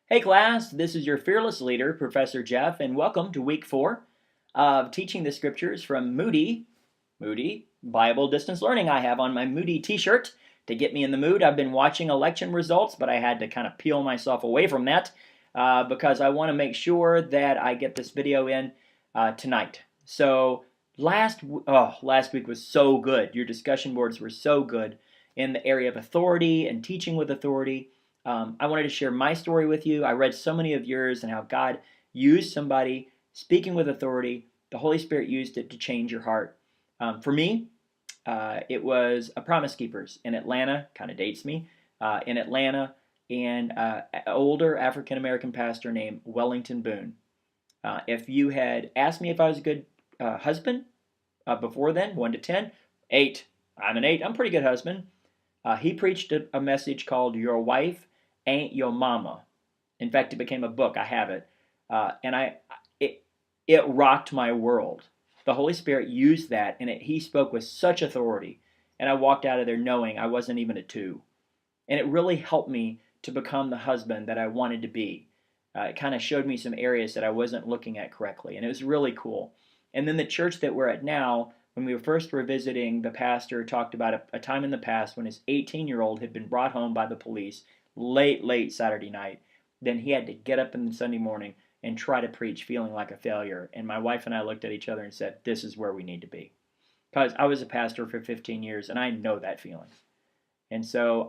Hey class, this is your fearless leader, Professor Jeff, and welcome to week 4 of teaching the scriptures from Moody Bible Distance Learning. I have on my Moody t-shirt to get me in the mood. I've been watching election results, but I had to kind of peel myself away from that because I want to make sure that I get this video in tonight. So last week was so good. Your discussion boards were so good in the area of authority and teaching with authority. I wanted to share my story with you. I read so many of yours and how God used somebody speaking with authority. The Holy Spirit used it to change your heart. For me, it was a Promise Keepers in Atlanta, kind of dates me, in Atlanta, and an older African American pastor named Wellington Boone. If you had asked me if I was a good husband before then, 1 to 10, 8. I'm an 8. I'm a pretty good husband. He preached a message called Your Wife Ain't Your Mama. In fact, it became a book. I have it. And it rocked my world. The Holy Spirit used that, and he spoke with such authority. And I walked out of there knowing I wasn't even a 2. And it really helped me to become the husband that I wanted to be. It kind of showed me some areas that I wasn't looking at correctly, and it was really cool. And then the church that we're at now, when we were visiting, the pastor talked about a time in the past when his 18-year-old had been brought home by the police late Saturday night. Then he had to get up in the Sunday morning and try to preach feeling like a failure. And my wife and I looked at each other and said, this is where we need to be. Because I was a pastor for 15 years, and I know that feeling. And so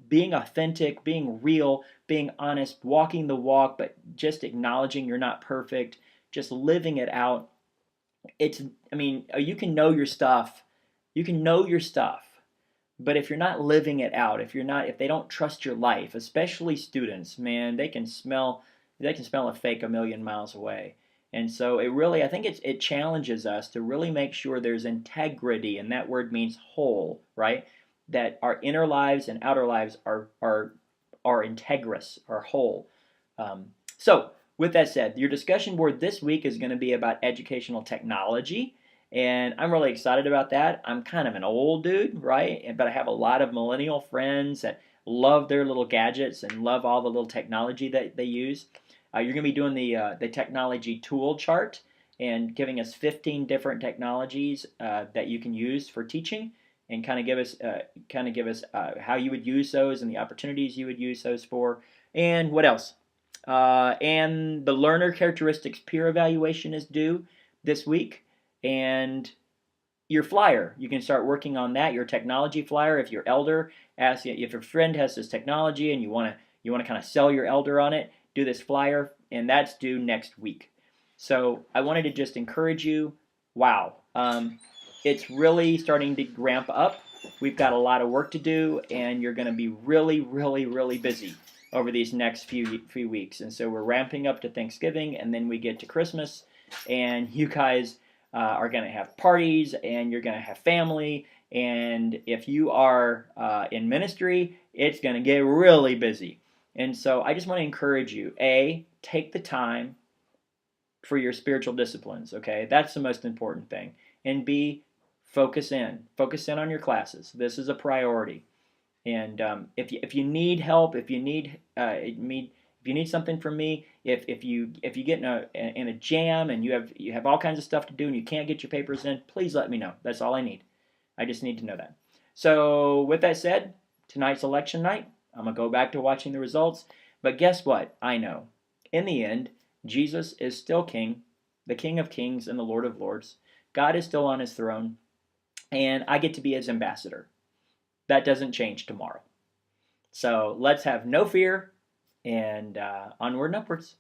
being authentic, being real, being honest, walking the walk, but just acknowledging you're not perfect, just living it out. You can know your stuff. You can know your stuff. But if you're not living it out, if they don't trust your life, especially students, man, they can smell a fake a million miles away. And so I think it challenges us to really make sure there's integrity, and that word means whole, right? That our inner lives and outer lives are integrous, are whole. So with that said, your discussion board this week is going to be about educational technology. And I'm really excited about that. I'm kind of an old dude, right? But I have a lot of millennial friends that love their little gadgets and love all the little technology that they use. You're going to be doing the technology tool chart and giving us 15 different technologies that you can use for teaching, and kind of give us how you would use those and the opportunities you would use those for, and what else. And the learner characteristics peer evaluation is due this week. And your flyer, you can start working on that. Your technology flyer, if your elder asks you, if your friend has this technology and you want to kind of sell your elder on it, do this flyer, and that's due next week. So I wanted to just encourage you. Wow, it's really starting to ramp up. We've got a lot of work to do, and you're going to be really busy over these next few weeks. And so we're ramping up to Thanksgiving, and then we get to Christmas, and you guys are going to have parties, and you're going to have family, and if you are in ministry, it's going to get really busy. And so I just want to encourage you, A, take the time for your spiritual disciplines, okay? That's the most important thing. And B, focus in on your classes. This is a priority. And if you need help, if you need something from me, if you get in a jam and you have all kinds of stuff to do and you can't get your papers in, please let me know. That's all I need. I just need to know that. So with that said, tonight's election night. I'm gonna go back to watching the results. But guess what? I know. In the end, Jesus is still King, the King of Kings and the Lord of Lords. God is still on his throne, and I get to be his ambassador. That doesn't change tomorrow. So let's have no fear, and onward and upwards.